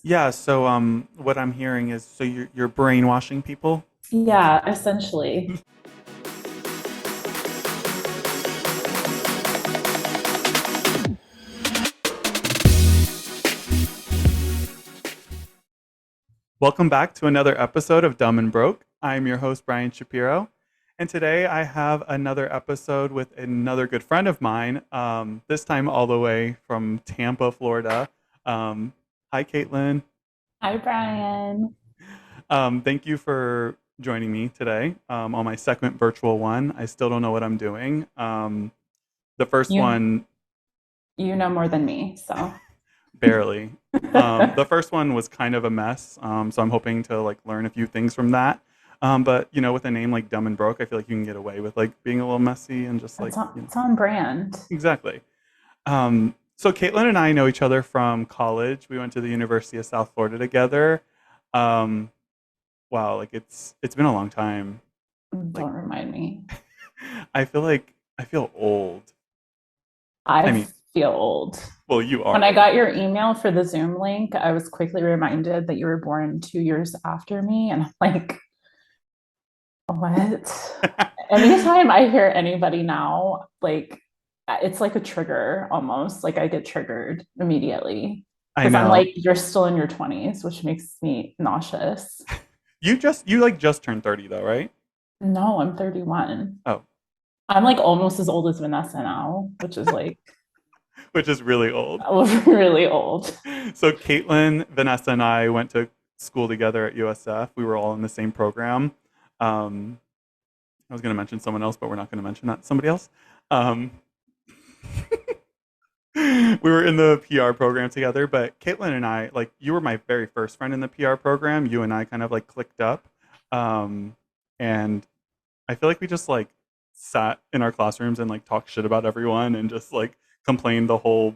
Yeah, so what I'm hearing is so you're brainwashing people. Yeah, essentially. Welcome back to another episode of Dumb and Broke. I'm your host Bryan Shapiro, and today I have another episode with another good friend of mine. This time all the way from Tampa, Florida. Hi, Caitlin. Hi, Brian. Thank you for joining me today on my second virtual one. I still don't know what I'm doing. The first You one you know more than me, so barely. The first one was kind of a mess, so I'm hoping to like learn a few things from that. But with a name like Dumb and Broke, I feel like you can get away with like being a little messy and just like it's on brand. exactly. So Caitlin and I know each other from college. We went to the University of South Florida together. Um, wow, like it's been a long time. Like Don't remind me. I feel old. I I mean, feel old. well, you When are I old. got your email for the Zoom link, I was quickly reminded that you were born 2 years after me, and I'm like, what? Anytime I hear anybody now, like it's like a trigger almost. Like I get triggered immediately I because I'm know. like, you're still in your 20s, which makes me nauseous. You like just turned 30 though, right? No, I'm 31. Oh, I'm like almost as old as Vanessa now, which is like which is really old. really old. So Caitlin, Vanessa, and I went to school together at USF. We were all in the same program. Um, I was going to mention someone else, but we're not going to mention that somebody else. Um, we were in the PR program together, but Caitlin and I, like, you were my very first friend in the PR program. You and I kind of like clicked up, um, and I feel like we just like sat in our classrooms and like talked shit about everyone and just like complained the whole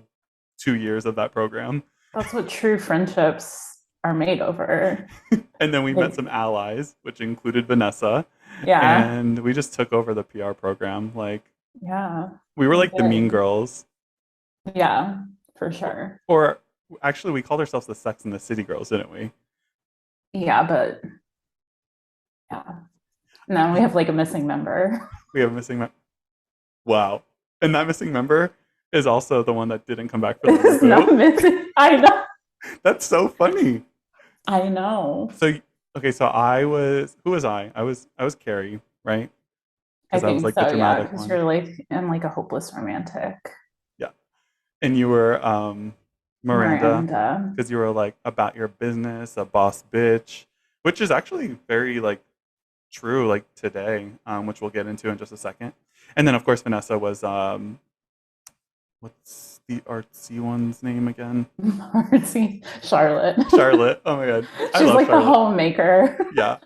2 years of that program. That's what true friendships are made over. And then we met Like, some allies, which included Vanessa, yeah, and we just took over the PR program. Like yeah, we were we like the mean did. girls, Yeah, for or, sure. or actually, we called ourselves the Sex and the City girls, didn't we? Yeah, but yeah. Now we have like a missing member. We have a missing member. Wow, and that missing member is also the one that didn't come back for the It's not reboot. missing. I know. That's so funny. I know. So okay, so I was who was I? I was Carrie, right? I Because I was think like the so, yeah, dramatic because one. you're like in like a hopeless romantic. Yeah, and you were Miranda Miranda. because you were like about your business, a boss bitch, which is actually very like true like today, which we'll get into in just a second. And then of course Vanessa was what's the artsy one's name again? Marcy, Charlotte. Charlotte. Oh my god, I She's love like the Charlotte. homemaker, Yeah,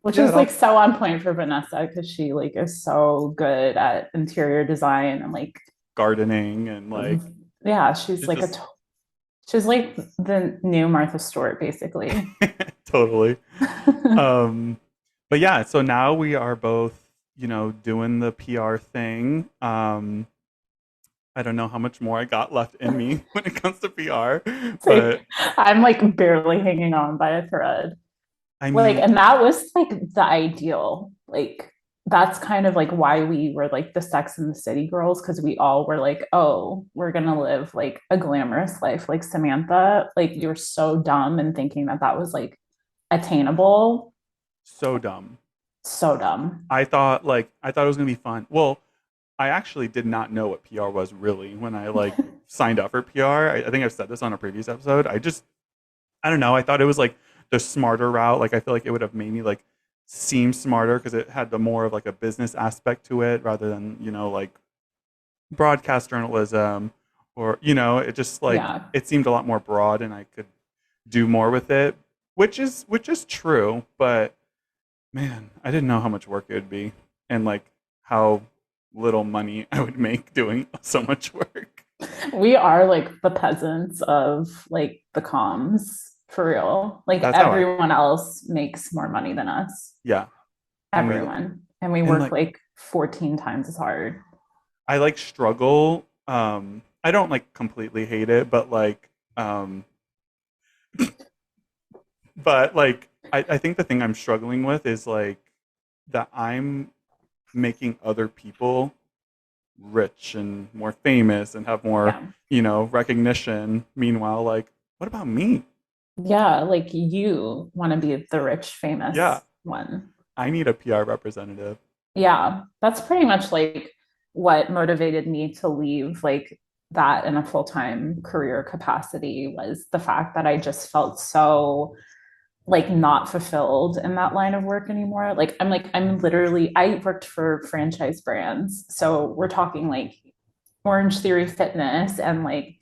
which yeah, is like so on point for Vanessa because she like is so good at interior design and like gardening and like yeah, she's it's like just she's like the new Martha Stewart basically. totally. Um, but yeah, so now we are both, doing the PR thing. I don't know how much more I got left in me when it comes to PR, Like but I'm like barely hanging on by a thread. I Like, mean, and that was like the ideal. Like, that's kind of like why we were like the Sex and the City girls, because we all were like, oh, we're gonna live like a glamorous life. Like Samantha, like you're so dumb and thinking that that was like attainable. so dumb. So dumb. I thought it was gonna be fun. Well, I actually did not know what PR was really when I like signed up for PR. I think I've said this on a previous episode. I don't know. I thought it was like the smarter route. Like I feel like it would have made me like seem smarter because it had the more of like a business aspect to it rather than like broadcast journalism or it just like Yeah. it seemed a lot more broad and I could do more with it, which is true. But man, I didn't know how much work it would be and like how little money I would make doing so much work. We are like the peasants of like the comms for real. Like That's how I everyone else makes more money than us. yeah. And we Everyone. And we and work like like 14 times as hard. I like struggle. I don't like completely hate it, but like But like, I think the thing I'm struggling with is like that I'm making other people rich and more famous and have more, Yeah. recognition. Meanwhile, like, what about me? Yeah, like you want to be the rich, Yeah, famous one. I need a PR representative. Yeah, that's pretty much like what motivated me to leave like that in a full-time career capacity was the fact that I just felt so like not fulfilled in that line of work anymore. I'm literally I worked for franchise brands. So we're talking like Orange Theory Fitness and like,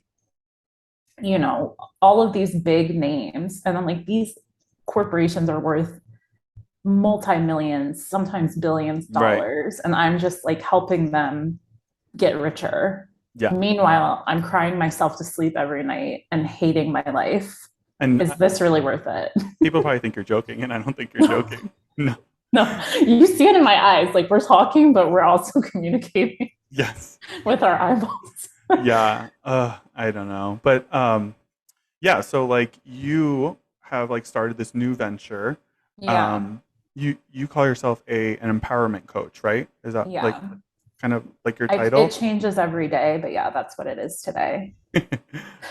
all of these big names. And then like these corporations are worth multi-millions, sometimes billions Right. dollars. And I'm just like helping them get richer. Yeah. Meanwhile, I'm crying myself to sleep every night and hating my life. And Is this really worth it? people probably think you're joking, and I don't think you're joking. No. No, you see it in my eyes. Like we're talking, but we're also communicating Yes. with our eyeballs. Yeah. I don't know. But yeah, so like you have like started this new venture. Yeah. Um you call yourself a an empowerment coach, right? Is that like Yeah. kind of like your It title? changes every day, but yeah, that's what it is today.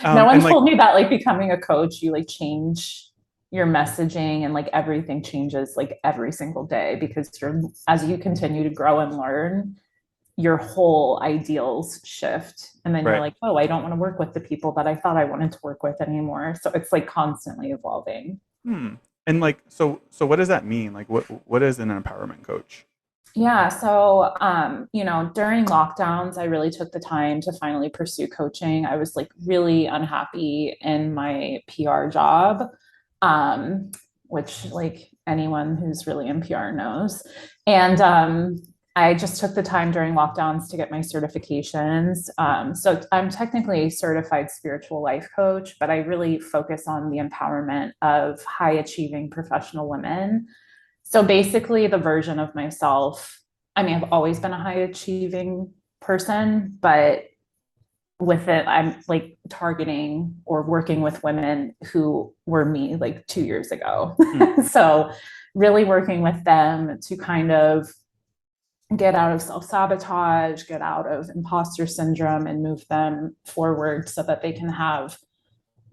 No one And like told me that like becoming a coach, you like change your messaging and like everything changes like every single day because you're as you continue to grow and learn, your whole ideals shift. And then you're right. like, oh, I don't want to work with the people that I thought I wanted to work with anymore. So it's like constantly evolving. Hmm. And like so what does that mean? Like what is an empowerment coach? Yeah. So, during lockdowns, I really took the time to finally pursue coaching. I was like really unhappy in my PR job, um, which like anyone who's really in PR knows. And I just took the time during lockdowns to get my certifications. So I'm technically a certified spiritual life coach, but I really focus on the empowerment of high achieving professional women. So basically, the version of myself, I mean, I've always been a high achieving person, but with it, I'm like targeting or working with women who were me like 2 years ago. Hmm. So, really working with them to kind of get out of self sabotage, get out of imposter syndrome, and move them forward so that they can have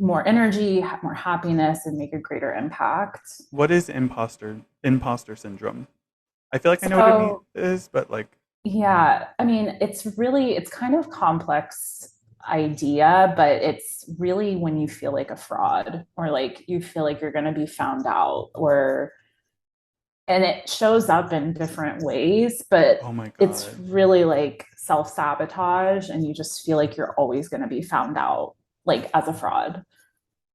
more energy, have more happiness, and make a greater impact. What is imposter syndrome? I feel like I know what So, is, but like yeah, I mean, it's kind of complex idea, but it's really when you feel like a fraud or like you feel like you're going to be found out or and it shows up in different ways, but oh my it's god. really like self-sabotage and you just feel like you're always going to be found out like as a fraud.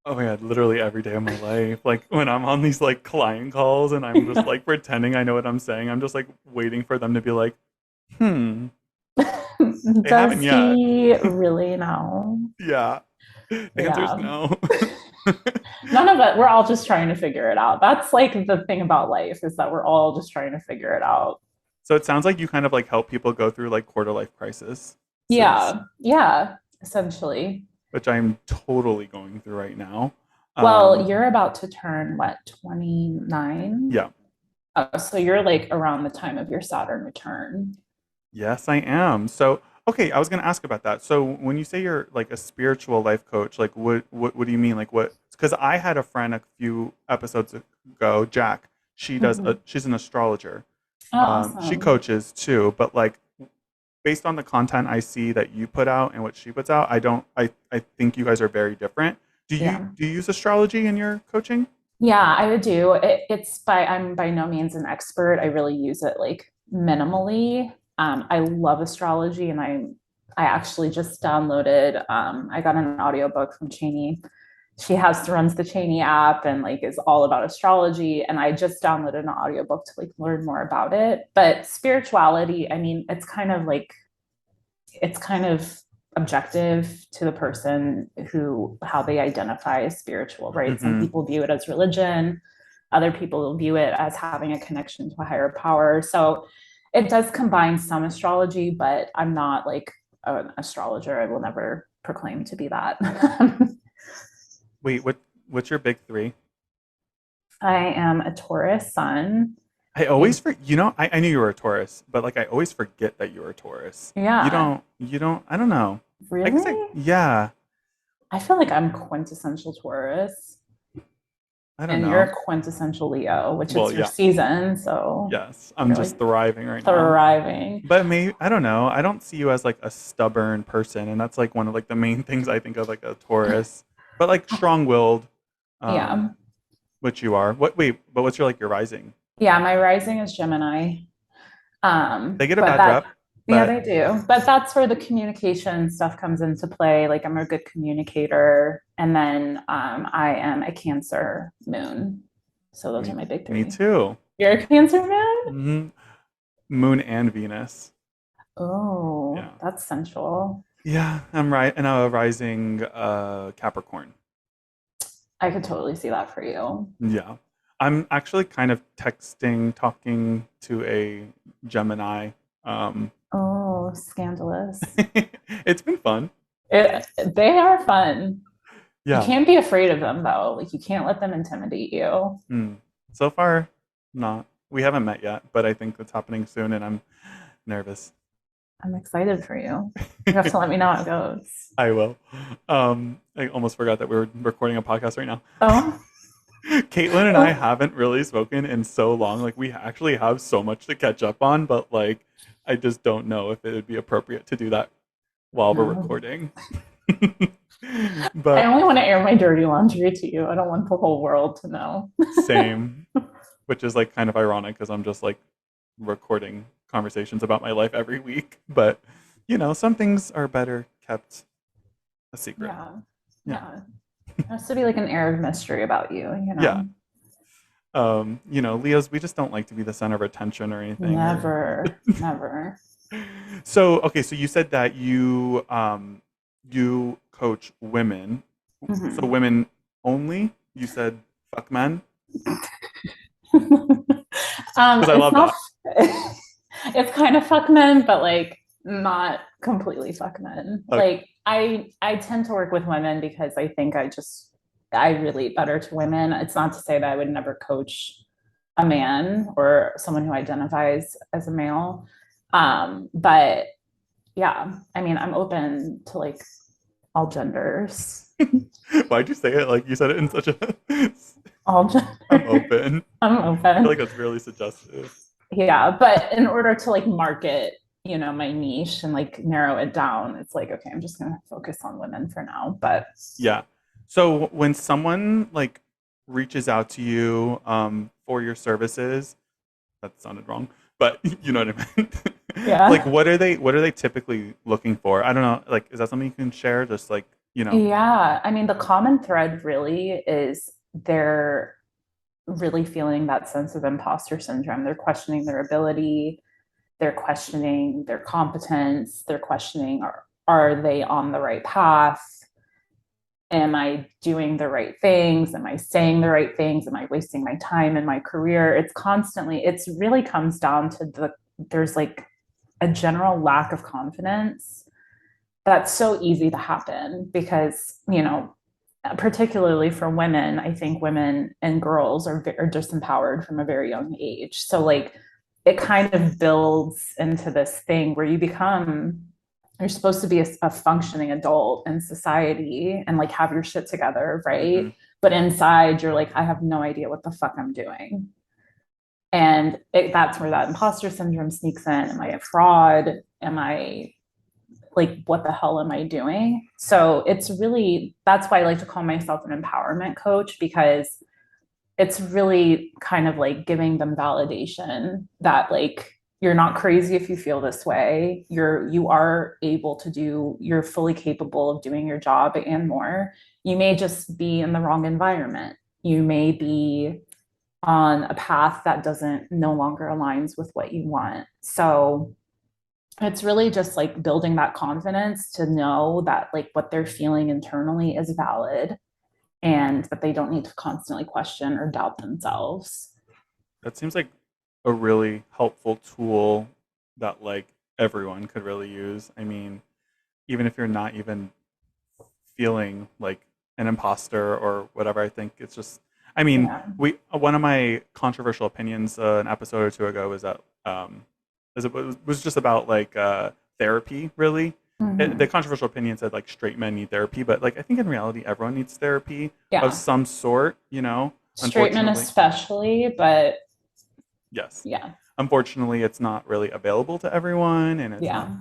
Oh my god, literally every day of my life. Like when I'm on these like client calls and I'm just like pretending I know what I'm saying, I'm just like waiting for them to be like, hmm, they haven't Does yet. he really know? Yeah. The answer is Yeah. no. None of it, we're all just trying to figure it out. That's like the thing about life is that we're all just trying to figure it out. So it sounds like you kind of like help people go through like quarter life crisis, Yeah. Yeah. Essentially. which I'm totally going through right now. Well, Um, you're about to turn what, 29? yeah. Oh, so you're like around the time of your Saturn return. Yes, I am. So, okay, I was going to ask about that. So, when you say you're like a spiritual life coach, like what do you mean? Like what? Because I had a friend a few episodes ago, Jack. Mhm. She's an astrologer. Oh, She awesome. coaches too, but like based on the content I see that you put out and what she puts out, I don't. I think you guys are very different. Yeah. Do you use astrology in your coaching? Yeah, I would do. I'm by no means an expert. I really use it like minimally. I love astrology and I actually just downloaded I got an audiobook from Cheney. She runs the Cheney app and like is all about astrology. And I just downloaded an audiobook to like learn more about it. But spirituality, I mean, it's kind of objective to the person who how they identify as spiritual, right? Some Mm-hmm. people view it as religion, other people view it as having a connection to a higher power. So it does combine some astrology, but I'm not like an astrologer. I will never proclaim to be that. Wait, what's your big three? I am a Taurus sun. I I always you know, I knew you were a Taurus, but like I always forget that you were a Taurus. yeah, You don't, I don't know. I guess really? yeah, I feel like I'm quintessential Taurus I don't and you're know. a quintessential Leo, which Well, it's your yeah, season, so yes, I'm you're like just thriving right now. thriving. But maybe, I don't know. I don't see you as like a stubborn person, and that's like one of like the main things I think of like a Taurus. But like strong-willed, um, Yeah. which you are. What? Wait, but what's your like your rising? Yeah, my rising is Gemini. They get a But bad that, rep, yeah, but they do. But that's where the communication stuff comes into play. Like I'm a good communicator. And then I am a Cancer moon. So those are me, my big me three. too. You're a Cancer moon? hmm Moon and Venus. Oh, Yeah. that's sensual. Yeah, I'm right. And a rising Capricorn. I could totally see that for you. Yeah. I'm actually kind of talking to a Gemini. Um, Oh, scandalous. it's been fun. They are fun. You Yeah. can't be afraid of them though. Like you can't let them intimidate you. Hmm. So far, not. We haven't met yet, but I think it's happening soon, and I'm nervous. I'm excited for you. You have to let me know how it goes. I will. I almost forgot that we were recording a podcast right now. Oh, Caitlin and I oh, haven't really spoken in so long. Like we actually have so much to catch up on, but like I just don't know if it would be appropriate to do that while we're no. recording. I But only want to air my dirty laundry to you. I don't want the whole world to know. same, which is like kind of ironic because I'm just like recording conversations about my life every week. But you know, some things are better kept a secret. Yeah. Yeah. Yeah. There has to be like an air of mystery about you, you Yeah. know? You know, Leos, we just don't like to be the center of attention or anything. Or Never, never. so okay, so you said that you coach women. So Mhm. women only? You said fuck men? Because I It's love not, that. it's kind of fuck men, but like not completely fuck men. Okay. Like I tend to work with women because I think I relate better to women. It's not to say that I would never coach a man or someone who identifies as a male. But yeah, I mean, I'm open to like all genders, Why'd you say it like you said it in such a all I'm genders. open. I'm I feel open. like that's really suggestive. Yeah, but in order to like market, my niche and like narrow it down, it's like, okay, I'm just gonna focus on women for now. But Yeah. So when someone like reaches out to you for your services, that sounded wrong, but you know what I meant. Like yeah. what are they typically looking for? I don't know. Like is that something you can share? Just like, you know. Yeah. I mean, the common thread really is they're really feeling that sense of imposter syndrome. They're questioning their ability, they're questioning their competence, they're questioning are they on the right path? Am I doing the right things? Am I saying the right things? Am I wasting my time in my career? It's really comes down to there's like a general lack of confidence that's so easy to happen because, particularly for women, I think women and girls are disempowered from a very young age. So like it kind of builds into this thing where you're supposed to be a functioning adult in society and like have your shit together, Hmm. right? But inside you're like, I have no idea what the fuck I'm doing. And that's where that imposter syndrome sneaks in. Am I a fraud? Am I like, what the hell am I doing? So that's why I like to call myself an empowerment coach because it's really kind of like giving them validation that like you're not crazy if you feel this way. You are able to you're fully capable of doing your job and more. You may just be in the wrong environment. You may be on a path that doesn't no longer aligns with what you want. So it's really just like building that confidence to know that like what they're feeling internally is valid and that they don't need to constantly question or doubt themselves. That seems like a really helpful tool that like everyone could really use. I mean, even if you're not even feeling like an imposter or whatever, I think it's just I mean, Yeah. we one of my controversial opinions an episode or two ago was that was just about like therapy. Really, the Hmm. controversial opinion said like straight men need therapy, but like I think in reality everyone needs therapy of Yeah. some sort. You know, Straight men unfortunately, especially, but yes. yeah. Unfortunately, it's not really available to everyone, and it's not Yeah.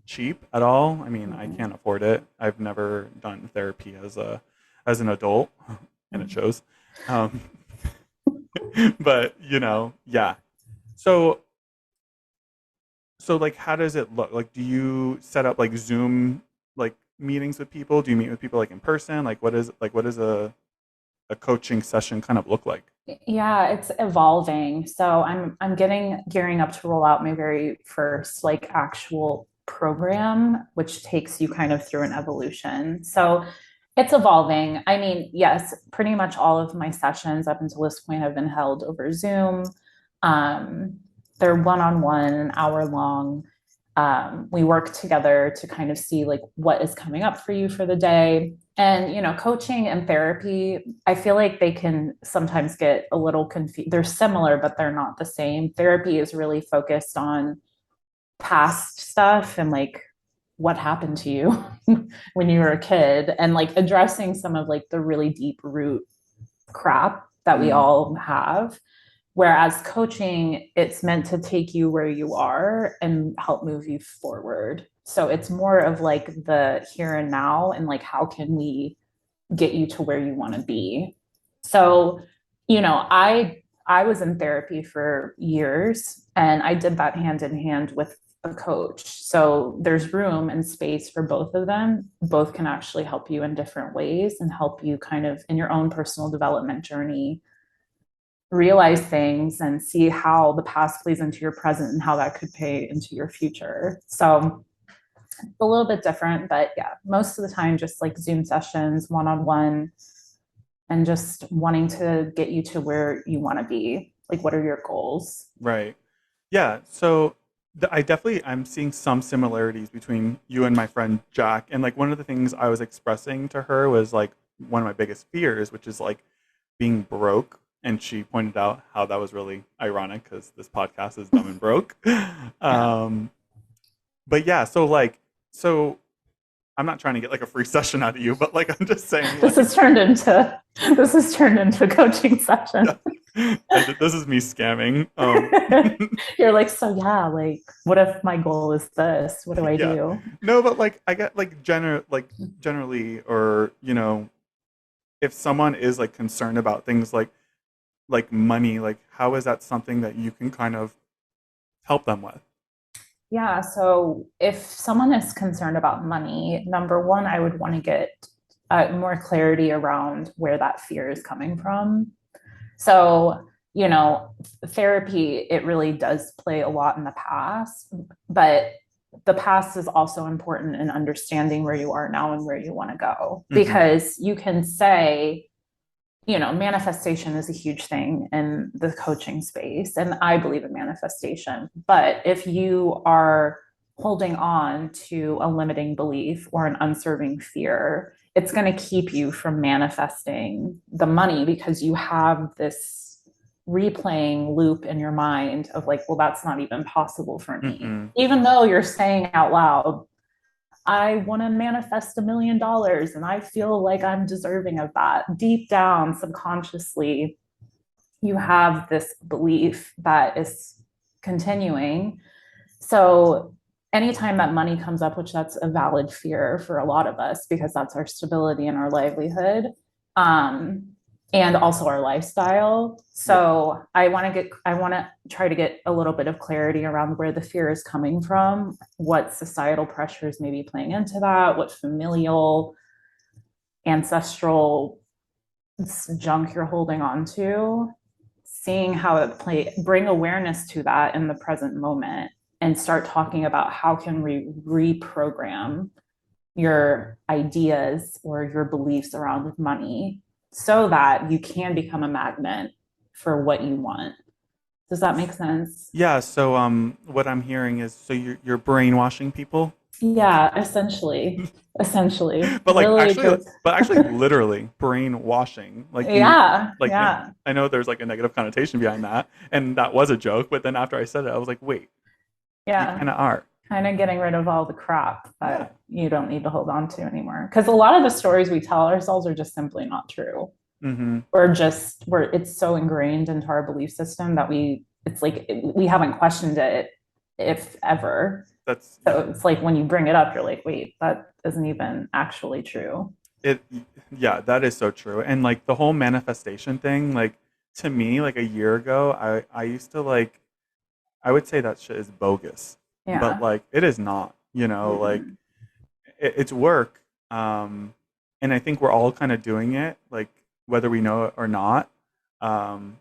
cheap at all. I mean, I Mhm. can't afford it. I've never done therapy as an adult, and it Mhm. shows. Um, but yeah. So like, how does it look? Like, do you set up like Zoom like meetings with people? Do you meet with people like in person? Like, what is a coaching session kind of look like? Yeah, it's evolving. So I'm getting gearing up to roll out my very first like actual program, which takes you kind of through an evolution. So it's evolving. I mean, yes, pretty much all of my sessions up until this point have been held over Zoom. Um, they're one-on-one, an hour long. We work together to kind of see like what is coming up for you for the day. And coaching and therapy, I feel like they can sometimes get a little confused. They're similar, but they're not the same. Therapy is really focused on past stuff and like what happened to you when you were a kid, and like addressing some of like the really deep root crap that we Mm, all have. Whereas coaching, it's meant to take you where you are and help move you forward. So it's more of like the here and now, and like how can we get you to where you want to be. So, I was in therapy for years, and I did that hand in hand with a coach. So there's room and space for both of them. Both can actually help you in different ways and help you kind of in your own personal development journey realize things and see how the past plays into your present and how that could pay into your future. So a little bit different, but yeah, most of the time just like Zoom sessions, one-on-one, and just wanting to get you to where you want to be. Like, what are your goals? right. Yeah. So I'm seeing some similarities between you and my friend Jack. And like one of the things I was expressing to her was like one of my biggest fears, which is like being broke. And she pointed out how that was really ironic because this podcast is dumb and broke. Yeah. Um, but yeah, so I'm not trying to get like a free session out of you, but like I'm just saying This like has turned into this has turned into a coaching yeah, session. this is me scamming. You're like, so yeah, like, what if my goal is this? What do I Yeah, do? no, but like I get like generally, or if someone is like concerned about things like money, like how is that something that you can kind of help them with? Yeah. So if someone is concerned about money, number one, I would want to get more clarity around where that fear is coming from. So, therapy, it really does play a lot in the past, but the past is also important in understanding where you are now and where you want to go. Hmm. Because you can say, manifestation is a huge thing in the coaching space, and I believe in manifestation. But if you are holding on to a limiting belief or an unserving fear, it's going to keep you from manifesting the money because you have this replaying loop in your mind of like, well, that's not even possible for me. Hmm. Even though you're saying out loud, I want to manifest $1 million and I feel like I'm deserving of that. Deep down, subconsciously, you have this belief that is continuing. So, anytime that money comes up, which that's a valid fear for a lot of us because that's our stability and our livelihood, um, and also our lifestyle. Yeah. So I want to try to get a little bit of clarity around where the fear is coming from, what societal pressures may be playing into that, what familial, ancestral junk you're holding on to, seeing how it play, bring awareness to that in the present moment, and start talking about how can we reprogram your ideas or your beliefs around money so that you can become a magnet for what you want. Does that make sense? Yeah. So what I'm hearing is so you're brainwashing people. Yeah, essentially, But really just, but actually literally brainwashing. Like you yeah, like yeah, I know there's like a negative connotation behind that, and that was a joke, but then after I said it, I was like, wait, you yeah. kind of are. Kind of getting rid of all the crap Yeah. that you don't need to hold on to anymore. Because a lot of the stories we tell ourselves are just simply not true. Mm-hmm. Or just where it's so ingrained into our belief system that it's like we haven't questioned it, if ever. That's So yeah. it's like when you bring it up, you're like, wait, that isn't even actually true. It yeah, that is so true. And like the whole manifestation thing, like to me, like a year ago, I used to like I would say that shit is bogus, but Yeah. like it is not. You know, like Mm-mm. it's work, um, and I think we're all kind of doing it, like whether we know it or not. Um,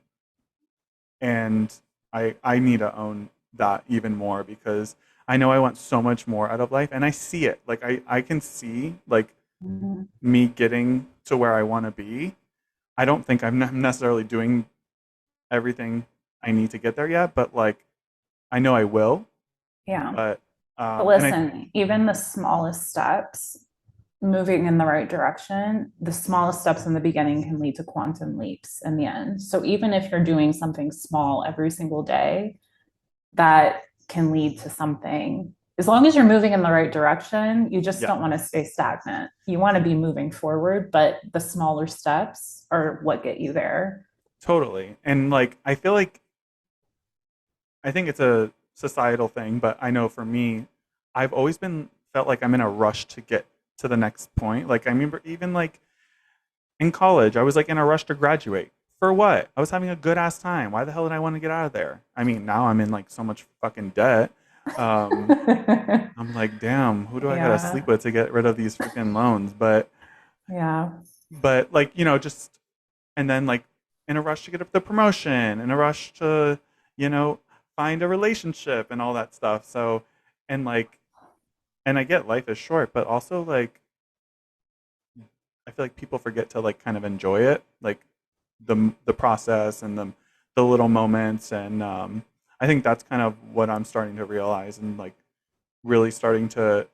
and I need to own that even more because I know I want so much more out of life, and I see it. Like I can see like Mm-hmm. me getting to where I want to be. I don't think I'm necessarily doing everything I need to get there yet, but like I know I will. Yeah. But But and I listen, even the smallest steps moving in the right direction, the smallest steps in the beginning can lead to quantum leaps in the end. So even if you're doing something small every single day, that can lead to something. As long as you're moving in the right direction, you just yeah, don't want to stay stagnant. You want to be moving forward, but the smaller steps are what get you there. totally. And like I feel like I think it's a societal thing, but I know for me, I've always been felt like I'm in a rush to get to the next point. Like I remember even like in college, I was like in a rush to graduate. For what? I was having a good ass time. Why the hell did I want to get out of there? I mean, now I'm in like so much fucking debt. Um, I'm like, damn, who do I gotta sleep Yeah. with to get rid of these freaking loans? Yeah. But like, you know, just and then like in a rush to get up the promotion, in a rush to, you know, find a relationship and all that stuff. So, and like, and I get life is short, but also like, I feel like people forget to like kind of enjoy it, like the process and the little moments, and I think that's kind of what I'm starting to realize and like really starting to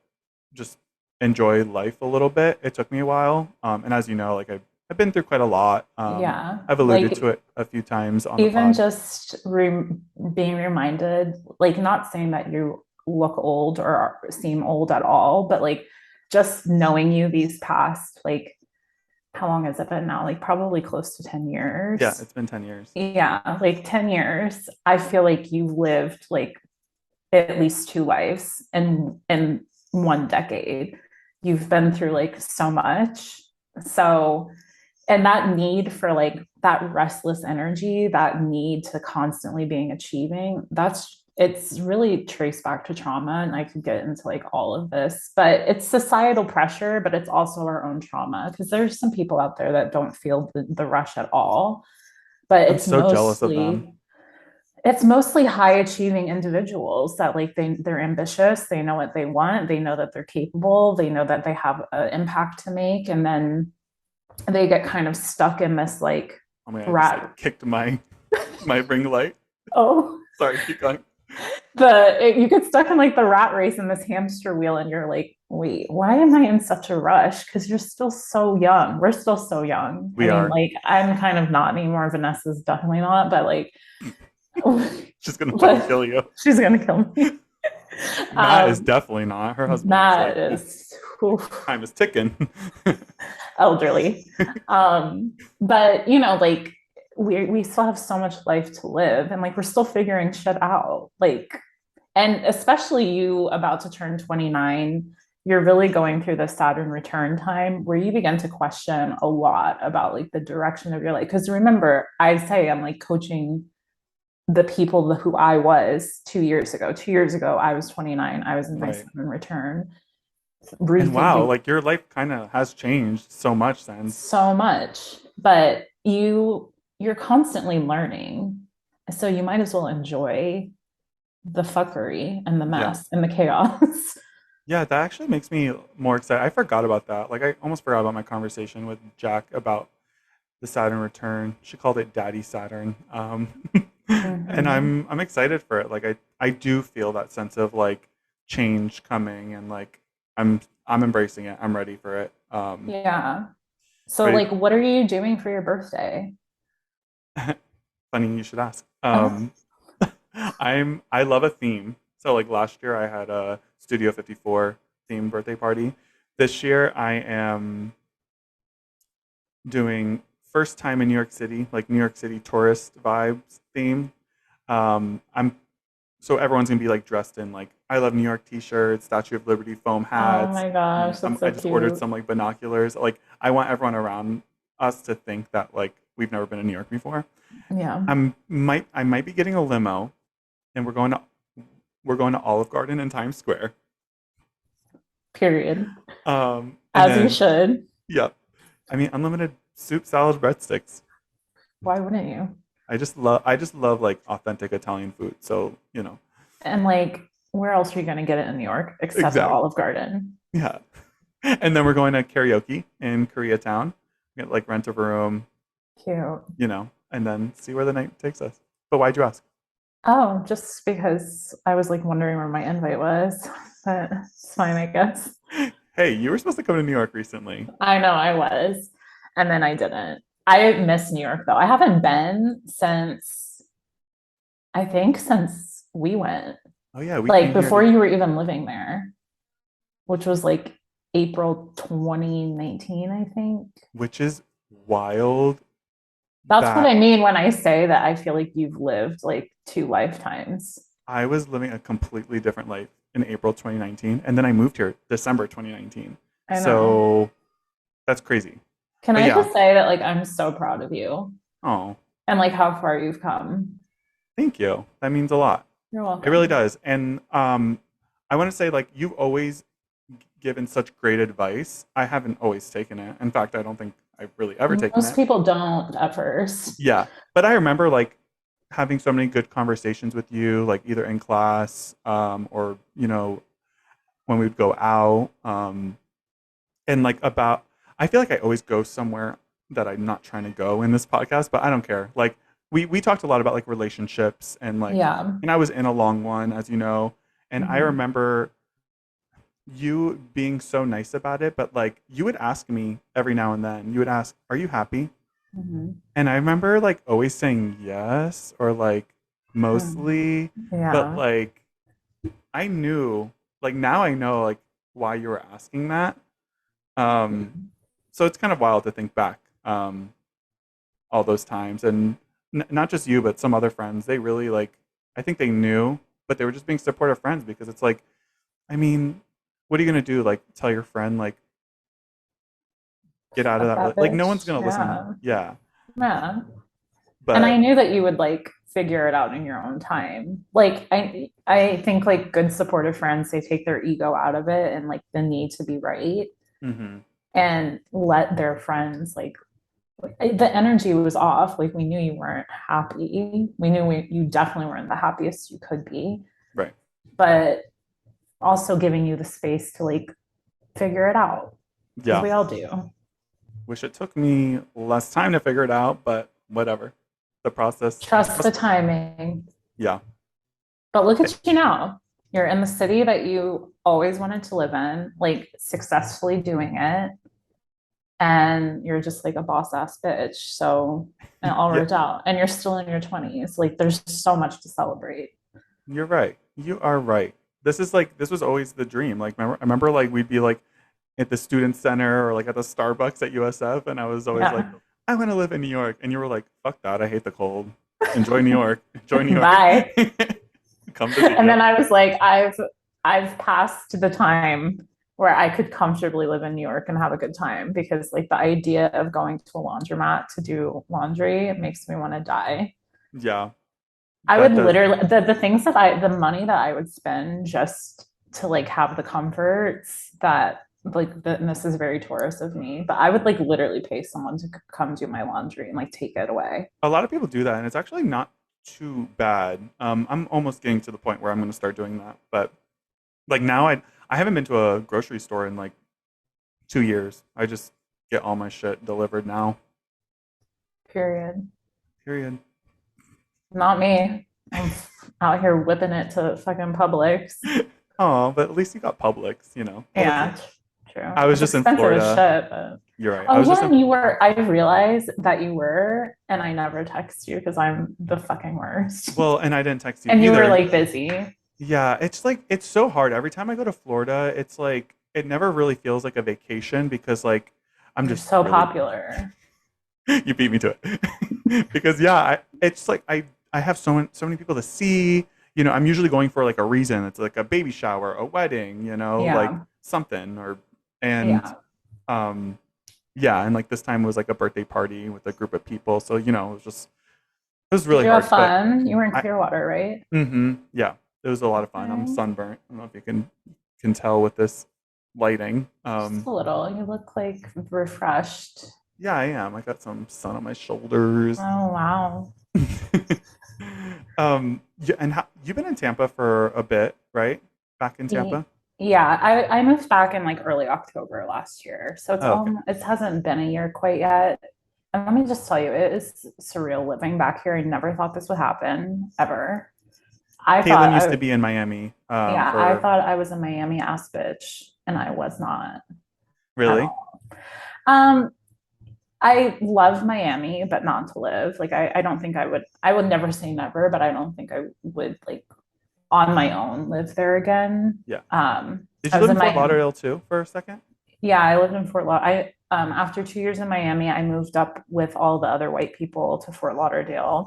just enjoy life a little bit. It took me a while, and as you know, like I've been through quite a lot. Yeah. I've alluded to Like it a few times on the even pod. just being reminded, like not saying that you look old or seem old at all, but like just knowing you these past, like, how long has it been now? Like probably close to 10 Yeah, years. it's been 10 years. Yeah, like 10 years. I feel like you've lived like at least two lives in one decade. You've been through like so much. So, and that need for like that restless energy, that need to constantly being achieving, it's really traced back to trauma. And I could get into like all of this, but it's societal pressure, but it's also our own trauma because there's some people out there that don't feel the rush at all. But I'm so jealous of them. it's mostly high achieving individuals that like they're ambitious, they know what they want, they know that they're capable, they know that they have an impact to make, and then they get kind of stuck in this like Oh my, I just like rat. kicked my ring light. Oh, Sorry, keep going. you get stuck in like the rat race in this hamster wheel, and you're like, wait, why am I in such a rush? Because you're still so young. We're still so young. I We mean, are. like I'm kind of not anymore. Vanessa's definitely not, but like, She's gonna fucking but kill you. she's gonna kill me. Matt is Um, definitely not. Her husband is Matt like his is oof, time is ticking. elderly. But you know, like we still have so much life to live, and like we're still figuring shit out. Like, and especially you about to turn 29, you're really going through the Saturn return time where you begin to question a lot about like the direction of your life. Because remember, I say I'm like coaching the people who I was 2 years ago. 2 years ago, I was 29. I was in my Right. Saturn return, And wow, rethinking like your life kind of has changed so much since. so much, but you're constantly learning. So you might as well enjoy the fuckery and the Yeah. mess and the chaos. Yeah, that actually makes me more excited. I forgot about that. Like I almost forgot about my conversation with Jack about the Saturn return. She called it Daddy Saturn. And Mm-hmm. I'm excited for it. Like I do feel that sense of like change coming, and like I'm embracing it. I'm ready for it. Yeah. So Ready. like what are you doing for your birthday? Funny you should ask. I love a theme. So like last year I had a Studio 54 theme birthday party. This year I am doing first time in New York City, like New York City tourist vibes theme. I'm so everyone's gonna be like dressed in like I love New York t-shirts, Statue of Liberty foam Oh hats. my gosh, that's I so just ordered cute. some like binoculars. Like I want everyone around us to think that like we've never been in New York before. Yeah. I might be getting a limo, and we're going to Olive Garden in Times Square. Period. And As you then should. yeah, I mean unlimited soup, salad, breadsticks. Why wouldn't you? I just love like authentic Italian food. So you know And like, where else are you going to get it in New York except at exactly. Olive Garden? Yeah. And then we're going to karaoke in Koreatown. Get like rent a room, Cute. and then see where the night takes us. But why'd you ask? Oh, just because I was like wondering where my invite was. But it's fine, I guess. Hey, you were supposed to come to New York recently. I know I was. And then I didn't. I miss New York though. I haven't been since, I think, since we went, Oh yeah, we like came here before to, you were even living there, which was like April 2019, I think. which is wild. That's what That I mean when I say that I feel like you've lived like two lifetimes. I was living a completely different life in April 2019, and then I moved here December 2019. I know. So that's crazy. Can But I yeah, just say that like I'm so proud of you oh, and like how far you've come? thank you. That means a lot. You're It really welcome. does. And I want to say like you've always given such great advice. I haven't always taken it. In fact, I don't think I've really ever taken Most it. people don't at first. Yeah, but I remember like having so many good conversations with you, like either in class or when we'd go out, and like about. I feel like I always go somewhere that I'm not trying to go in this podcast, but I don't care. Like we talked a lot about like relationships and like, Yeah. and I was in a long one, as you know, and I Mhm. remember you being so nice about it, but like you would ask me every now and then, you would ask, "Are you happy?" Mhm. And I remember like always saying yes or like Mhm. mostly, but Yeah. like I knew, like now I know like why you were asking that. Um, so it's kind of wild to think back all those times, and not just you, but some other friends. They really like, I think they knew, but they were just being supportive friends because it's like, I mean, what are you gonna do? Like tell your friend like get out of Fuck that? that Like no one's bitch. gonna listen. Yeah. Yeah, Yeah. And I but knew that you would like figure it out in your own time. Like I think like good supportive friends, they take their ego out of it and like the need to be right hmm and let their friends like the energy was off. Like we knew you weren't happy. We knew you definitely weren't the happiest you could be, right. but also giving you the space to like figure it out because Yeah. we all do. Wish it took me less time to figure it out, but whatever. The process. Trust the timing. Yeah. But look Eh, at you now. You're in the city that you always wanted to live in, like successfully doing it. And you're just like a boss ass bitch. So it all Yeah, worked out. And you're still in your 20s. Like there's so much to celebrate. you're right. You are right. This is like this was always the dream. Like I remember like we'd be like at the student center or like at the Starbucks at USF, and I was always like, Yeah. I want to live in New York, and you were like, fuck that, I hate the cold. Enjoy New York. Enjoy New York. Bye. Come to see And you. then I was like, I've passed the time where I could comfortably live in New York and have a good time because like the idea of going to a laundromat to do laundry makes me want to die. Yeah, I would that does. literally the things that the money that I would spend just to like have the comforts that like and this is very Taurus of me, but I would like literally pay someone to come do my laundry and like take it away. A lot of people do that, and it's actually not too bad. I'm almost getting to the point where I'm going to start doing that, but like now I haven't been to a grocery store in like 2 years. I just get all my shit delivered now. Period. Period. Not me. I'm out here whipping it to fucking Publix. Oh, but at least you got Publix, you know. Well, that's Yeah, it. true. I was It's just in expensive as Florida. shit, but You're right. I oh was just yeah, in and you were. I realized that you were, and I never text you because I'm the fucking worst. well, and I didn't text you And you were either. like busy. Yeah, it's like it's so hard. Every time I go to Florida, it's like it never really feels like a vacation because like I'm You're just so really popular. you beat me to it. Because yeah, it's like I have so many people to see. You know, I'm usually going for like a reason. It's like a baby shower, a wedding, you know, like Yeah, something or and yeah. um yeah, and like this time was like a birthday party with a group of people. So, you know, it was Did really you have hard, but fun? You were in I Clearwater, right? yeah, it was a lot of fun. I'm Okay. sunburnt. I don't know if you can tell with this lighting. Just a little. You look like refreshed. Yeah, I am. I got some sun on my shoulders. Oh, wow. Yeah, and you've been in Tampa for a bit, right? Back in Tampa. Yeah, I moved back in like early October last year. So Oh, okay. it hasn't been a year quite yet. And let me just tell you, it is surreal living back here. I never thought this would happen ever. I thought Caitlin used to I be in Miami. Yeah, I For thought I was a Miami ass bitch, and I was not at really? all. Um, I love Miami, but not to live. Like I don't think I would never say never, but I don't think I would like on my own live there again. Yeah. Did I you was live in in Fort Miami. Lauderdale too for a second? Yeah, I lived in Fort Lauderdale. After 2 years in Miami, I moved up with all the other white people to Fort Lauderdale.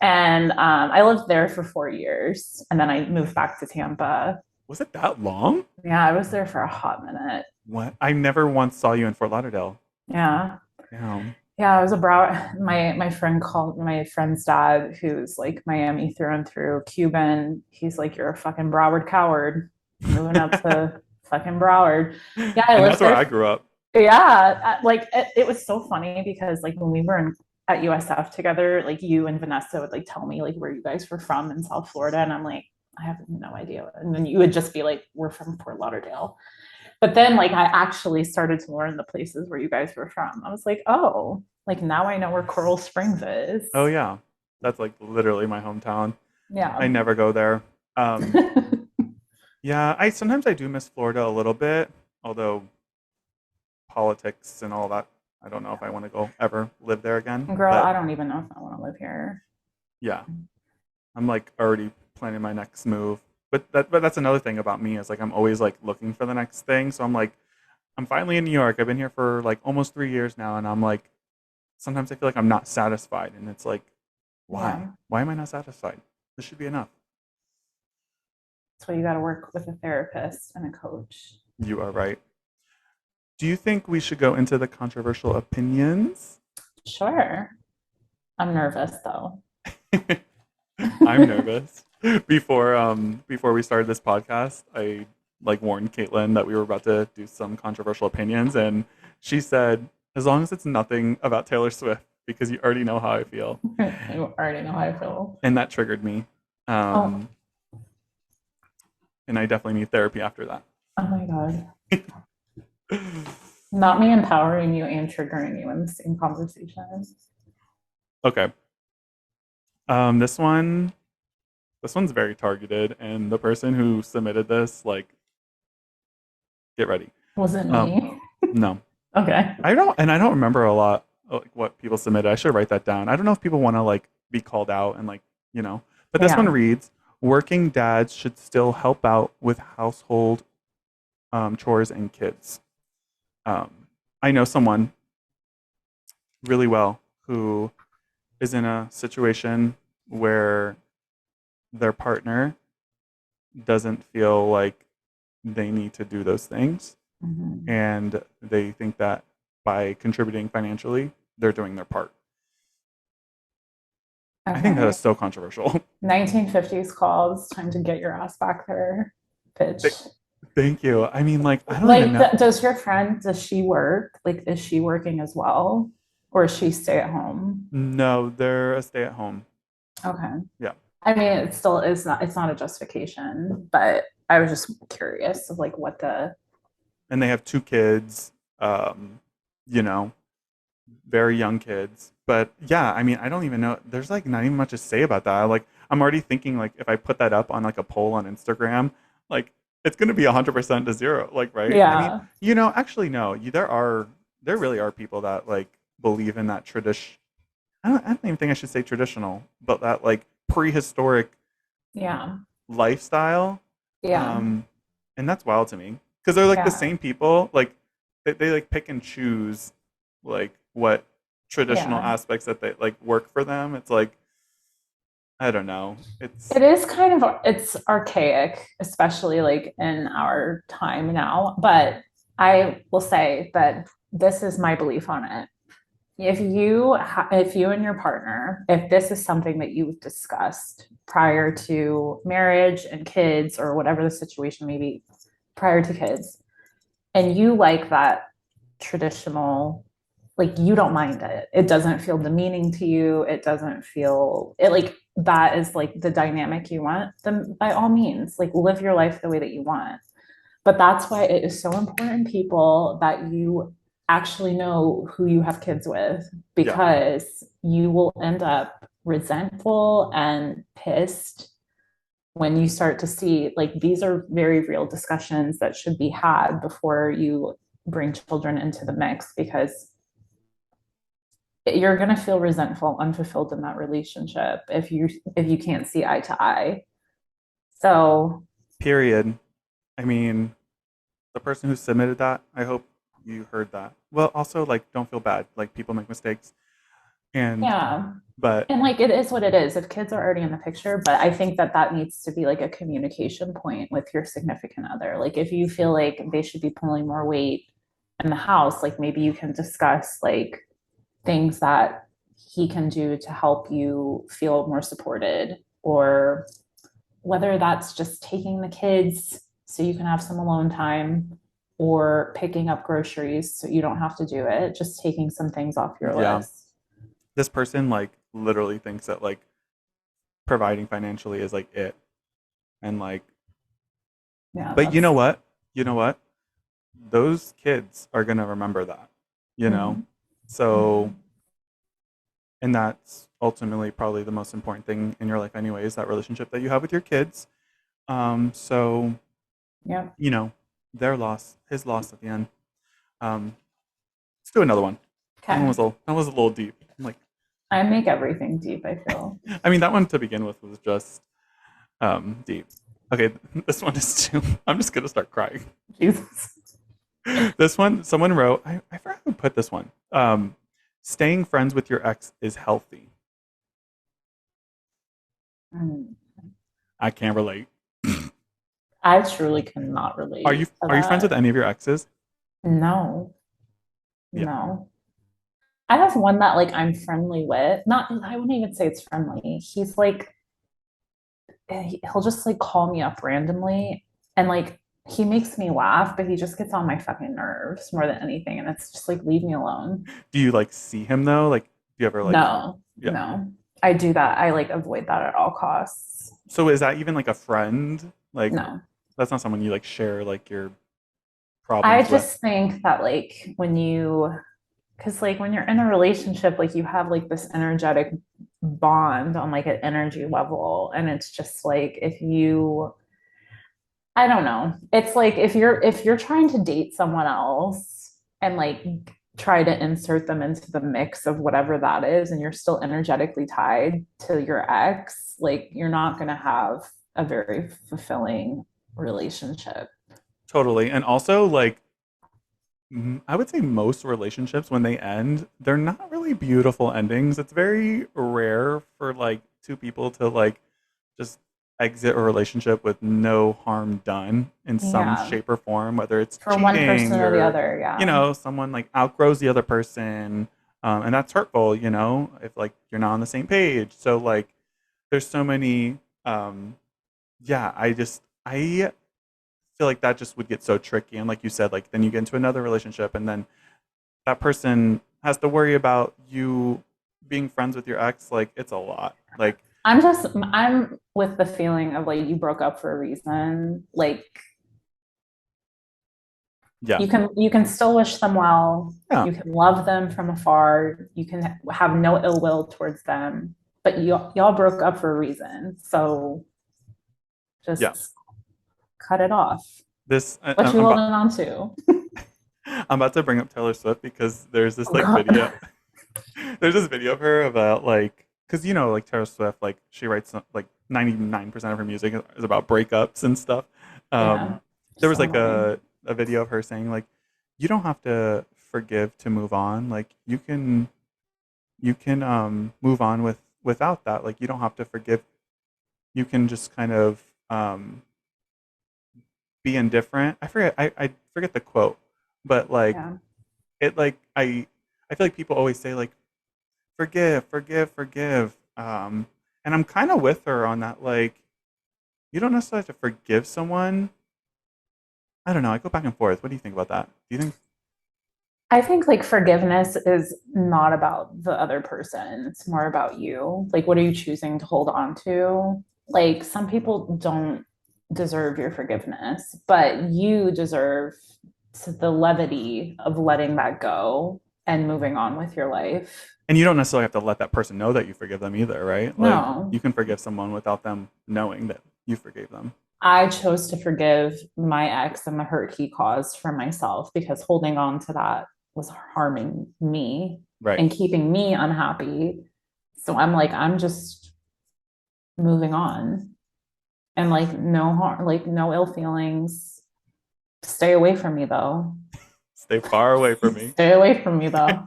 And I lived there for 4 years. And then I moved back to Tampa. Was it that long? Yeah, I was there for a hot minute. What? I never once saw you in Fort Lauderdale. Yeah. Damn. Yeah, I was a Broward. My friend called my friend's dad, who's like Miami through and through, Cuban. He's like, "You're a fucking Broward coward, moving up to fucking Broward." Yeah, I And lived that's where I there. grew up. Yeah, like it was so funny because like when we were at USF together, like you and Vanessa would like tell me like where you guys were from in South Florida, and I'm like, I have no idea. And then you would just be like, "We're from Fort Lauderdale." But then like I actually started to learn the places where you guys were from. I was like, oh, like now I know where Coral Springs is. Oh yeah. That's like literally my hometown. I Yeah. never go there. Um, yeah, I sometimes I do miss Florida a little bit, although politics and all that, I don't know if I want to go ever live there again. Girl, But I don't even know if I want to live here. yeah, I'm like already planning my next move. But that's another thing about me is like I'm always like looking for the next thing. So I'm like I'm finally in New York. I've been here for like almost 3 years now, and I'm like sometimes I feel like I'm not satisfied, and it's like why? Yeah. Why am I not satisfied? This should be enough. That's why you got to work with a therapist and a coach. You are right. Do you think we should go into the controversial opinions? Sure. I'm nervous though. I'm nervous. Before we started this podcast, I like warned Caitlin that we were about to do some controversial opinions, and she said, as long as it's nothing about Taylor Swift, because you already know how I feel. You already know how I feel. And that triggered me. Oh, Um, and I definitely need therapy after that. oh my God. Not me empowering you and triggering you in the same conversation. Okay. This one's very targeted, and the person who submitted this, like, get ready. Was it Um, me? no, Okay. I don't remember a lot like what people submitted. I should write that down. I don't know if people want to like be called out and like you know. But this one Yeah. reads: working dads should still help out with household chores and kids. I know someone really well who is in a situation where their partner doesn't feel like they need to do those things, Mhm. and they think that by contributing financially, they're doing their part. I think that Okay. is so controversial. 1950s calls, time to get your ass back there, Th- bitch. Thank you. I mean, like, I don't even Like, know. does your friend, does she work? Like, is she working as well? Or is she stay at home? No, they're a stay at home. Okay. Yeah. I mean, it still is not, it's not a justification, but I was just curious of like what the, And they have two kids, um, you know, very young kids. But yeah, I mean, I don't even know. There's like not even much to say about that. Like, I'm already thinking like if I put that up on like a poll on Instagram, like it's going to be 100% to zero, like, right? I mean, Yeah. actually, no, there really are people that like believe in that tradition. I don't even think I should say traditional, but that like prehistoric Yeah. lifestyle. Yeah. Um, and that's wild to me because they're like the Yeah. same people. Like they like pick and choose like what traditional Yeah. aspects that they like work for them. It's like I don't know. It is kind of it's archaic, especially like in our time now. But I will say that this is my belief on it. If you and your partner, if this is something that you've discussed prior to marriage and kids or whatever the situation may be, prior to kids, and you like that traditional, like you don't mind it, it doesn't feel demeaning to you, it doesn't feel it, like that is like the dynamic you want, then by all means like live your life the way that you want. But that's why it is so important, people, that you actually know who you have kids with, Yeah, because you will end up resentful and pissed when you start to see, like, these are very real discussions that should be had before you bring children into the mix, because you're going to feel resentful, unfulfilled in that relationship if you can't see eye to eye. So period. I mean, the person who submitted that, I hope you heard that. Well, also like don't feel bad. Like people make mistakes and yeah. but And like it is what it is if kids are already in the picture, but I think that that needs to be like a communication point with your significant other. Like if you feel like they should be pulling more weight in the house, like maybe you can discuss like things that he can do to help you feel more supported, or whether that's just taking the kids so you can have some alone time, or picking up groceries so you don't have to do it, just taking some things off your yeah, list. this person like literally thinks that like providing financially is like it. And like Yeah, but you know that's what? You know what? Those kids are going to remember that, you know? mm, So mm, and that's ultimately probably the most important thing in your life anyway is that relationship that you have with your kids. So yeah. you know, their loss, his loss at the end. Um, let's do another one. Okay. That was a little deep. Like, I make everything deep, I feel. I mean, that one to begin with was just deep. Okay, this one is too. I'm just gonna start crying. Jesus. This one, someone wrote. I forgot who put this one. Staying friends with your ex is healthy. Mm. I can't relate. I truly cannot relate to Are you friends with that. any of your exes? No, Yeah. no. I have one that like I'm friendly with. Not, I wouldn't even say it's friendly. He's like, he'll just like call me up randomly, and like he makes me laugh, but he just gets on my fucking nerves more than anything. And it's just like, leave me alone. Do you like see him though? Like, do you ever like? No, Yeah. no. I do that. I like avoid that at all costs. So is that even like a friend? Like, No. that's not someone you like share like your I problems with. just think that like when you, because like when you're in a relationship, like you have like this energetic bond on like an energy level. And it's just like if you, I don't know. It's like if you're trying to date someone else and like try to insert them into the mix of whatever that is, and you're still energetically tied to your ex, like you're not gonna have a very fulfilling relationship. Totally. And also like I would say most relationships when they end, they're not really beautiful endings. It's very rare for like two people to like just exit a relationship with no harm done in some Yeah. shape or form, whether it's For one person cheating or the or, other. you Yeah. know, someone like outgrows the other person. And that's hurtful, you know, if like you're not on the same page. So like there's so many, yeah, I feel like that just would get so tricky. And like you said, like then you get into another relationship and then that person has to worry about you being friends with your ex. Like it's a lot. Like, I'm with the feeling of like you broke up for a reason. Like yeah. you can still wish them well. Yeah. You can love them from afar. You can have no ill will towards them. But y'all broke up for a reason. So Yeah. just cut it off. This What you holding on to? I'm about to bring up Taylor Swift because there's this Oh like God. video. There's this video of her about like, because you know, like Taylor Swift, like she writes like 99% of her music is about breakups and stuff. Yeah. Um, there was So like annoying. a video of her saying like, you don't have to forgive to move on. Like you can move on without that. Like you don't have to forgive. You can just kind of be indifferent. I forget the quote, but like Yeah. it like I feel like people always say like forgive, forgive, forgive. And I'm kind of with her on that. Like, you don't necessarily have to forgive someone. I don't know. I go back and forth. What do you think about that? Do you think? I think like forgiveness is not about the other person. It's more about you. Like, what are you choosing to hold on to? Like, some people don't deserve your forgiveness, but you deserve the levity of letting that go and moving on with your life. And you don't necessarily have to let that person know that you forgive them either, right? Like, No, you can forgive someone without them knowing that you forgave them. I chose to forgive my ex and the hurt he caused for myself because holding on to that was harming me Right. and keeping me unhappy. So I'm like, I'm just moving on and like no harm, like no ill feelings. Stay away from me though. Stay far away from me. Stay away from me though.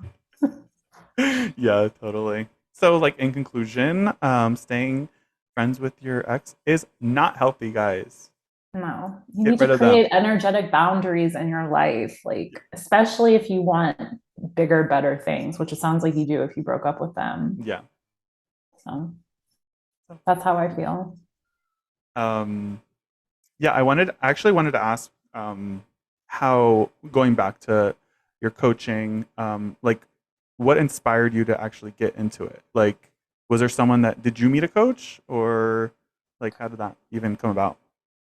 Yeah, totally. So, like in conclusion, staying friends with your ex is not healthy, guys. No, you Get need to rid of them. create energetic boundaries in your life, like, especially if you want bigger, better things, which it sounds like you do if you broke up with them. Yeah. So that's how I feel. Um, yeah, I actually wanted to ask how going back to your coaching, like what inspired you to actually get into it? Like, was there someone that did you meet a coach or like how did that even come about?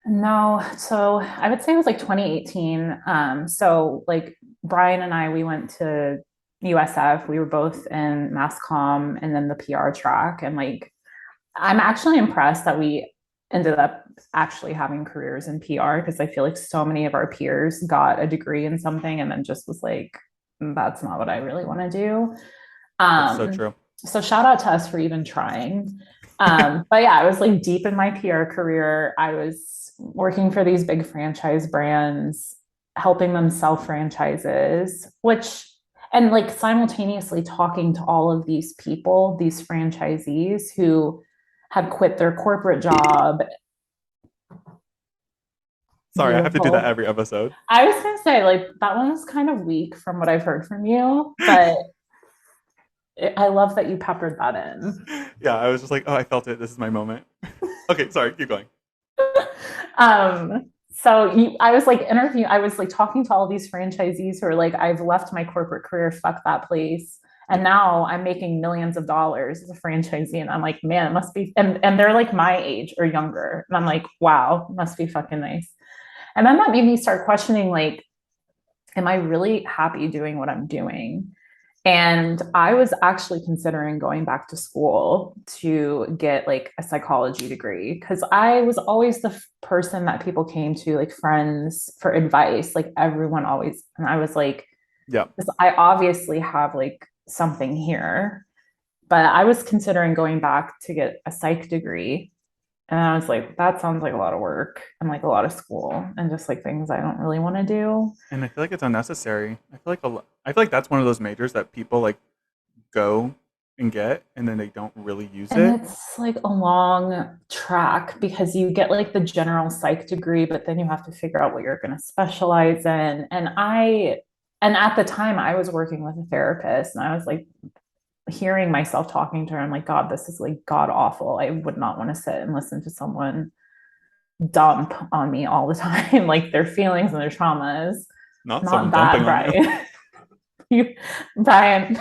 No, so I would say it was like 2018. So like Bryan and I, we went to USF. We were both in mass comm and then the PR track. And like, I'm actually impressed that we ended up actually having careers in PR because I feel like so many of our peers got a degree in something and then just was like, that's not what I really want to do. That's so Um, true. so shout out to us for even trying. But yeah, I was like deep in my PR career. I was working for these big franchise brands, helping them sell franchises, which and like simultaneously talking to all of these people, these franchisees who had quit their corporate job. Sorry, I have to do that Beautiful. every episode. I was gonna say, like, that one was kind of weak from what I've heard from you, but I love that you peppered that in. Yeah, I was just like, oh, I felt it. This is my moment. Okay, sorry, keep going. I was like I was like talking to all these franchisees who are like, I've left my corporate career, fuck that place. Yeah. And now I'm making millions of dollars as a franchisee. And I'm like, man, it must be, and they're like my age or younger. And I'm like, wow, must be fucking nice. And then that made me start questioning, like, am I really happy doing what I'm doing? And I was actually considering going back to school to get like a psychology degree because I was always the person that people came to, like friends, for advice. Like everyone always, and I was like, Yeah. I obviously have like something here. But I was considering going back to get a psych degree. And I was like, that sounds like a lot of work and like a lot of school and just like things I don't really want to do. And I feel like it's unnecessary. I feel like that's one of those majors that people like go and get and then they don't really use And it. it's like a long track because you get like the general psych degree, but then you have to figure out what you're going to specialize in. And at the time, I was working with a therapist and I was like hearing myself talking to her. I'm like, God, this is like God awful. I would not want to sit and listen to someone dump on me all the time, like their feelings and their traumas. Not someone Not dumping that, on you. Bryan. you, Bryan,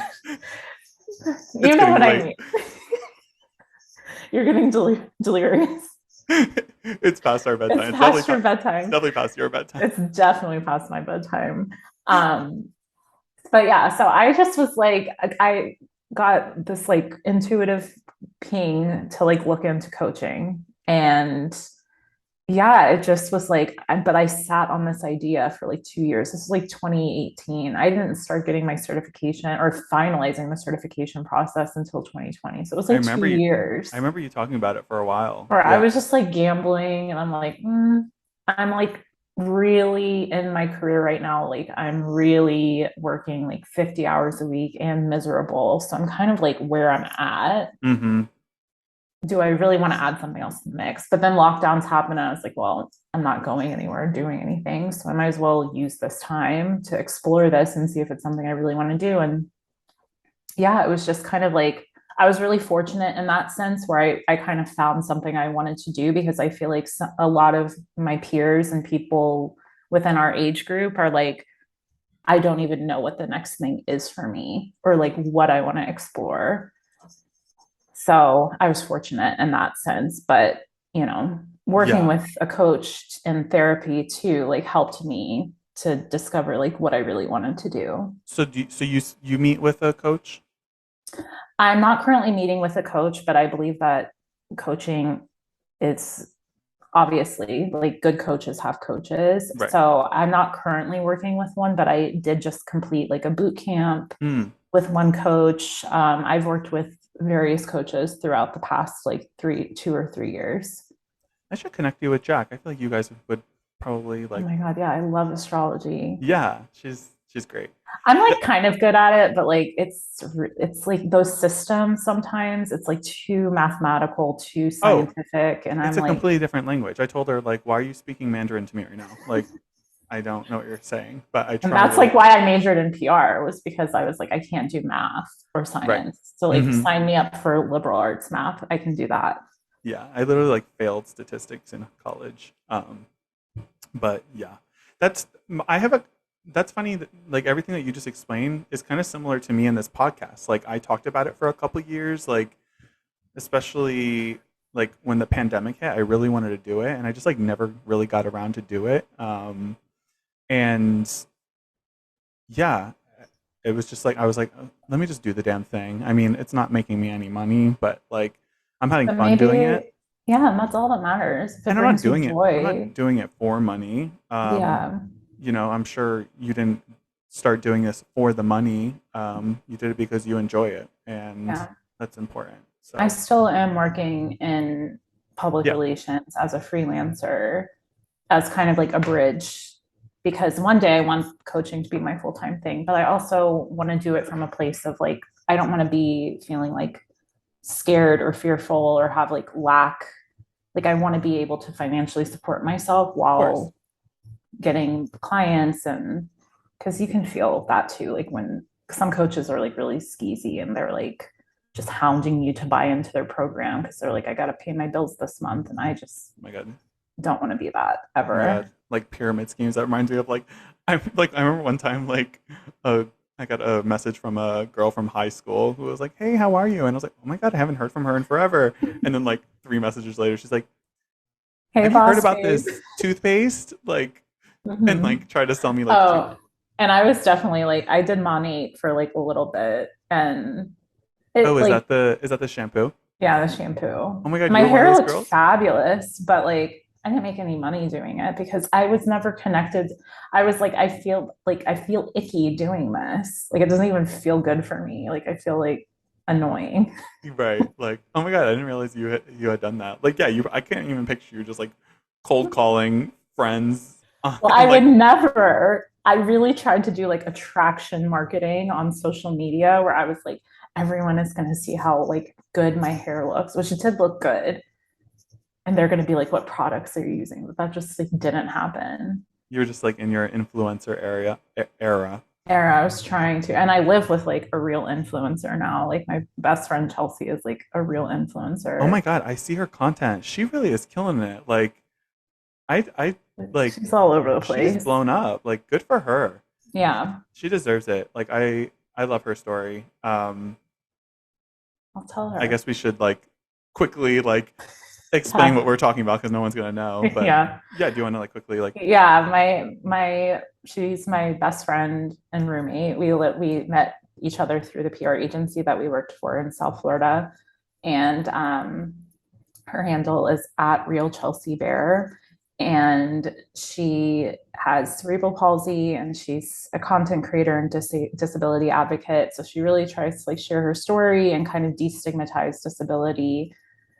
It's you know getting what I late. mean. You're getting delirious. It's past our It's bedtime. past your It's bedtime. definitely past your bedtime. It's definitely past my bedtime. Um, but yeah, so I just was like, I got this like intuitive ping to like look into coaching. And yeah, it just was like, but I sat on this idea for like 2 years. This was like 2018. I didn't start getting my certification or finalizing the certification process until 2020. So it was I like remember two you. I years remember you talking about it for a while. where I Yeah. was just like gambling and I'm like, I'm like really in my career right now. Like I'm really working like 50 hours a week and miserable. So I'm kind of like where I'm at. Mm-hmm. Do I really want to add something else to the mix? But then lockdowns happened, and I was like, well, I'm not going anywhere, doing anything. So I might as well use this time to explore this and see if it's something I really want to do. And yeah, it was just kind of like I was really fortunate in that sense where I kind of found something I wanted to do because I feel like a lot of my peers and people within our age group are like, I don't even know what the next thing is for me or like what I want to explore. So I was fortunate in that sense, but working Yeah. with a coach in therapy too, like helped me to discover like what I really wanted to do. So you meet with a coach? I'm not currently meeting with a coach, but I believe that coaching is obviously like good coaches have coaches. Right. So I'm not currently working with one, but I did just complete like a boot camp Hmm. with one coach. I've worked with various coaches throughout the past like 2 or 3 years. I should connect you with Jack. I feel like you guys would probably Oh like. my God, yeah, I love astrology. Yeah, she's great. I'm Th- like kind of good at it, but like it's like those systems sometimes it's like too mathematical, too Oh, scientific, and it's I'm a like, completely different language. I told her like, why are you speaking Mandarin to me right now? Like, I don't know what you're saying, but I and try that's really like hard. why I majored in PR was because I was like, I can't do math or Right. science. So like Mm-hmm. sign me up for liberal arts math. I can do that. Yeah, I literally like failed statistics in college. But yeah, that's I have a that's funny that like everything that you just explained is kind of similar to me in this podcast. Like I talked about it for a couple years, like especially like when the pandemic hit, I really wanted to do it, and I just like never really got around to do it. And yeah, it was just like I was like, "Oh, let me just do the damn thing." I mean, it's not making me any money, but like I'm having But fun doing it, maybe, yeah, and that's all that matters. If it and I'm not brings you doing it. I'm joy, not doing it for money. yeah, I'm sure you didn't start doing this for the money. You did it because you enjoy it, and yeah. that's important. I So still am working in public yeah, relations as a freelancer, as kind of like a bridge, because one day I want coaching to be my full time thing, but I also want to do it from a place of like, I don't want to be feeling like scared or fearful or have like lack. Like, I want to be able to financially support myself of course. while getting clients. And because you can feel that too, like when some coaches are like really skeezy and they're like just hounding you to buy into their program because they're like, I got to pay my bills this month. And I just Oh my god. don't want to be that Oh my god. ever. Like pyramid schemes. That reminds me of like I remember one time like uh I got a message from a girl from high school who was like, "Hey, how are you?" And I was like, "Oh my god, I haven't heard from her in forever." And then like three messages later, she's like, Hey, "Have you heard boss about babe. this toothpaste?" Like, and Mm-hmm. like try to sell me like Oh, and I was definitely like, I did Monat for like a little bit and oh, it like, is that the shampoo? yeah, the shampoo. Oh my god, My you were one of hair those looked girls? fabulous, but like I didn't make any money doing it because I was never connected. I was like I feel icky doing this. Like it doesn't even feel good for me. Like I feel like annoying. Right. Like, oh my god, I didn't realize you had done that. Like, yeah, you I can't even picture you just like cold calling friends Well, I and would like never. I really tried to do like attraction marketing on social media where I was like, everyone is going to see how like good my hair looks, which it did look good. And they're going to be like, what products are you using? But that just like didn't happen. you're just like in your influencer era. Era I was trying to, and I live with like a real influencer now. Like my best friend Chelsea is like a real Oh my influencer. god, I see her content. She really is killing it. Like I like She's all over the she's place. blown up. Like good for her. Yeah, She deserves it. Like I love her story. I'll tell I her. guess we should like quickly like explain what Yeah, we're talking about because no one's gonna know. But yeah, yeah, do you want to like quickly like yeah. My she's my best friend and roommate. We met each other through the PR agency that we worked for in South Florida, and her handle is at Real Chelsea Bear. and she has cerebral palsy, and she's a content creator and disability advocate. So she really tries to like share her story and kind of destigmatize disability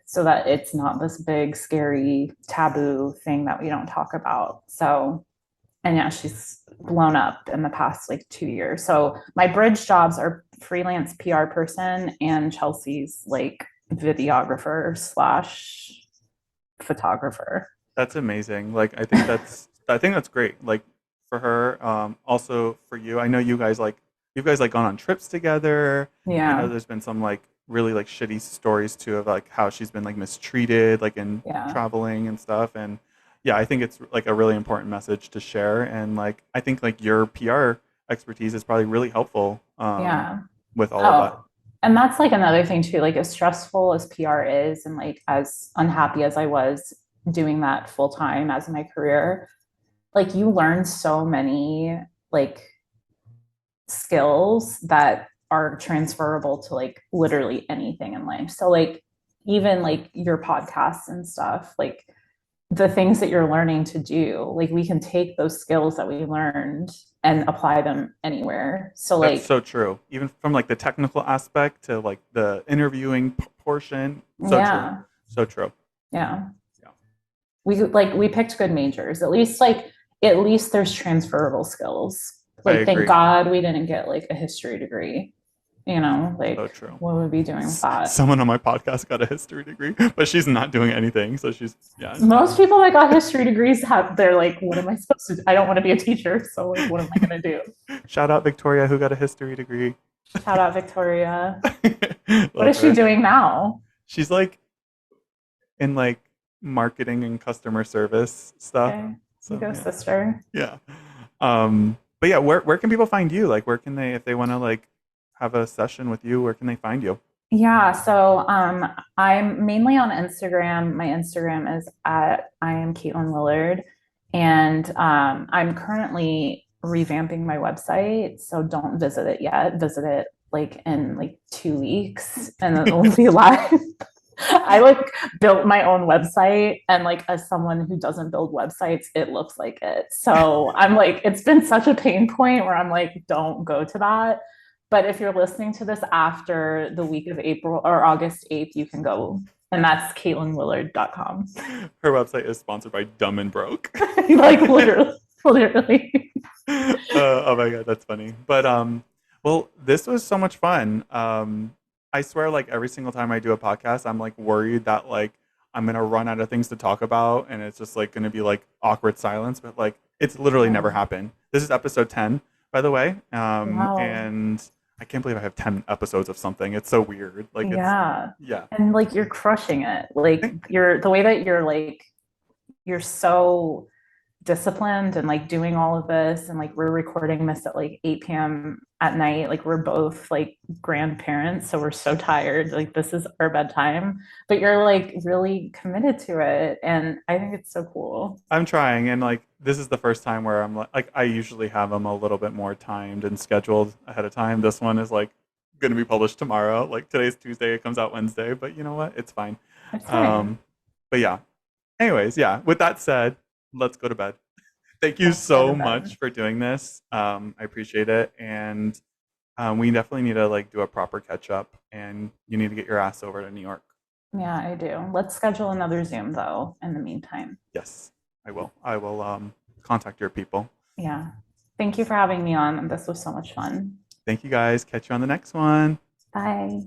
so that it's not this big scary taboo thing that we don't talk about. So, and yeah, she's blown up in the past like 2 years. So my bridge jobs are freelance PR person and Chelsea's like videographer slash photographer. That's amazing. Like I think that's great. Like for her, also for you. I know you guys like gone on trips together. I know Yeah, there's been some like really like shitty stories too of like how she's been like mistreated like in yeah, traveling and stuff. And yeah, I think it's like a really important message to share. And like I think like your PR expertise is probably really helpful yeah. with all of that. Oh, and that's like another thing too. Like as stressful as PR is, and like as unhappy as I was doing that full time as my career, like you learn so many like skills that are transferable to like literally anything in life. So like even like your podcasts and stuff, like the things that you're learning to do, like we can take those skills that we learned and apply them anywhere. So That's like so true. Even from like the technical aspect to like the interviewing portion. So true. yeah, So true. yeah. Yeah. We picked good majors. At least there's transferable skills. I Like thank agree. God we didn't get like a history degree. So Like true. what would we be doing with that? Someone on my podcast got a history degree, but she's not doing anything. So she's, yeah. Most people that got history degrees they're like, what am I supposed to do? I don't want to be a teacher, so like what am I gonna do? Shout out Victoria, who got a history degree. Shout out Victoria. What Love is she her. doing now? She's like in like marketing and customer service stuff. Okay. You So go, yeah. sister. Yeah. But yeah, where can people find you? Like where can they if they want to like have a session with you, where can they find you? Yeah, so I'm mainly on Instagram. My Instagram is at I am Caitlin Willard, and I'm currently revamping my website. So don't visit it yet. Visit it like in like 2 weeks, and then it'll be live. I like built my own website, and like as someone who doesn't build websites, it looks like it. So I'm like, it's been such a pain point where I'm like, don't go to that. But if you're listening to this after the week of April or August 8th, you can go. And that's caitlinwillard.com. Her website is sponsored by Dumb and Broke. Like literally. Oh my god, that's funny. But well, this was so much fun. I swear, like every single time I do a podcast, I'm like worried that like I'm gonna run out of things to talk about, and it's just like gonna be like awkward silence. But like it's literally never Yeah. happened. This is episode 10, by the way. Wow. And I can't believe I have 10 episodes of something. It's so weird. Like it's Yeah. yeah. And like you're crushing it. Like Thank you're the way that you're so disciplined and like doing all of this, and like we're recording this at like 8 p.m. at night. Like we're both like grandparents, so we're so tired, like this is our bedtime, but you're like really committed to it, and I think it's so cool. I'm trying, and like this is the first time where I'm like I usually have them a little bit more timed and scheduled ahead of time. This one is like going to be published tomorrow. Like today's Tuesday, it comes out Wednesday, but you know what? It's fine. It's fine. Um, but yeah. Anyways, yeah. With that said, let's go to bed. Thank you Let's go to so bed. much for doing this. I appreciate it, and we definitely need to like do a proper catch up, and you need to get your ass over to New York. Yeah, I do. Let's schedule another Zoom though in the meantime. Yes, I will. I will contact your people. Yeah, thank you for having me on. This was so much fun. Thank you guys. Catch you on the next one. Bye.